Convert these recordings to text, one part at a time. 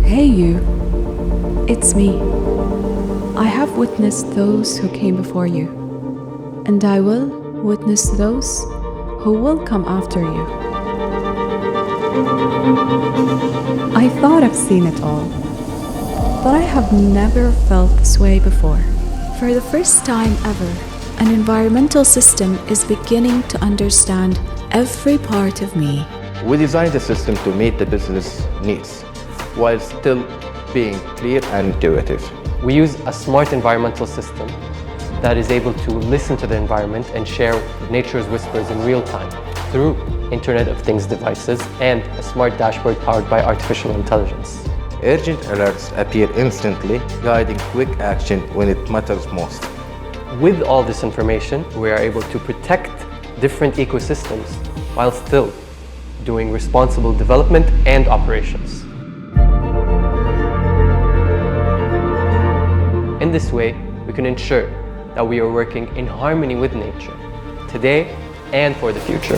Hey you, it's me. I have witnessed those who came before you, and I will witness those who will come after you. I thought I've seen it all, but I have never felt this way before. For the first time ever, an environmental system is beginning to understand every part of me. We designed the system to meet the business needs, while still being clear and intuitive. We use a smart environmental system that is able to listen to the environment and share nature's whispers in real time through Internet of Things devices and a smart dashboard powered by artificial intelligence. Urgent alerts appear instantly, guiding quick action when it matters most. With all this information, we are able to protect different ecosystems while still doing responsible development and operations. In this way, we can ensure that we are working in harmony with nature, today and for the future.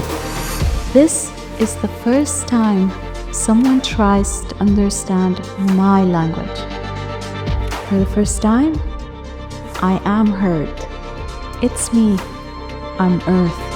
This is the first time someone tries to understand my language. For the first time, I am heard. It's me. I'm Earth.